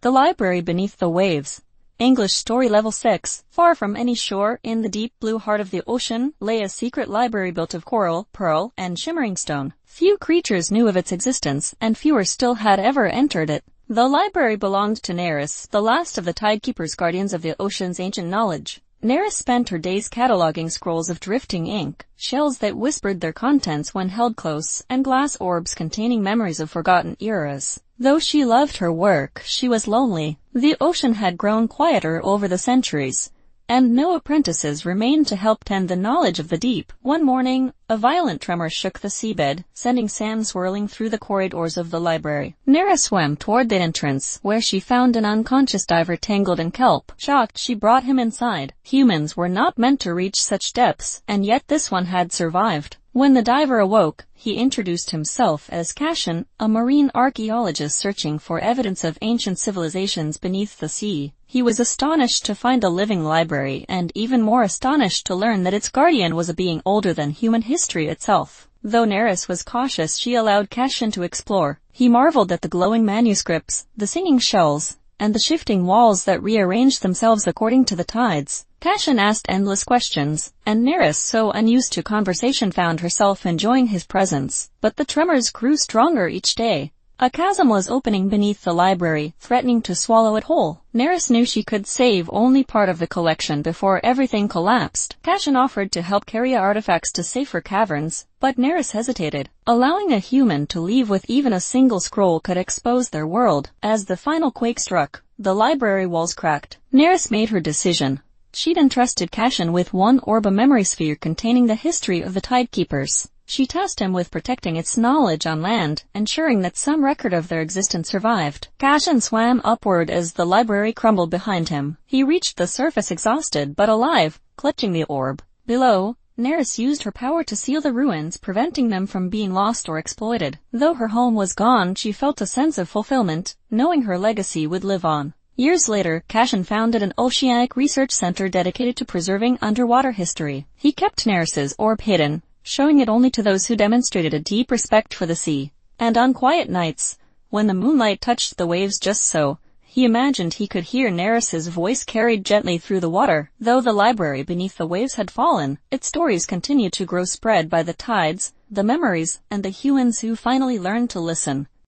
The Library Beneath the Waves. English Story Level 6. Far from any shore, in the deep blue heart of the ocean, lay a secret library built of coral, pearl, and shimmering stone. Few creatures knew of its existence, and fewer still had ever entered it. The library belonged to Nereus, the last of the Tidekeepers, guardians of the ocean's ancient knowledge. Nereus spent her days cataloging scrolls of drifting ink, shells that whispered their contents when held close, and glass orbs containing memories of forgotten eras. Though she loved her work, she was lonely. The ocean had grown quieter over the centuries, and no apprentices remained to help tend the knowledge of the deep. One morning, a violent tremor shook the seabed, sending sand swirling through the corridors of the library. Nereus swam toward the entrance, where she found an unconscious diver tangled in kelp. Shocked, she brought him inside. Humans were not meant to reach such depths, and yet this one had survived. When the diver awoke, he introduced himself as Cassian, a marine archaeologist searching for evidence of ancient civilizations beneath the sea. He was astonished to find a living library, and even more astonished to learn that its guardian was a being older than human history itself. Though Nereus was cautious, she allowed Cassian to explore. He marveled at the glowing manuscripts, the singing shells, and the shifting walls that rearranged themselves according to the tides. Cassian asked endless questions, and Nereus, so unused to conversation, found herself enjoying his presence. But the tremors grew stronger each day. A chasm was opening beneath the library, threatening to swallow it whole. Nereus knew she could save only part of the collection before everything collapsed. Cassian offered to help carry artifacts to safer caverns, but Nereus hesitated. Allowing a human to leave with even a single scroll could expose their world. As the final quake struck, the library walls cracked. Nereus made her decision. She'd entrusted Cassian with one orb, a memory sphere containing the history of the Tidekeepers. She tasked him with protecting its knowledge on land, ensuring that some record of their existence survived. Cassian swam upward as the library crumbled behind him. He reached the surface exhausted but alive, clutching the orb. Below, Nereus used her power to seal the ruins, preventing them from being lost or exploited. Though her home was gone, she felt a sense of fulfillment, knowing her legacy would live on. Years later, Cassian founded an oceanic research center dedicated to preserving underwater history. He kept Nereus's orb hidden, showing it only to those who demonstrated a deep respect for the sea. And on quiet nights, when the moonlight touched the waves just so, he imagined he could hear Nereus's voice carried gently through the water. Though the library beneath the waves had fallen, its stories continued to grow, spread by the tides, the memories, and the humans who finally learned to listen.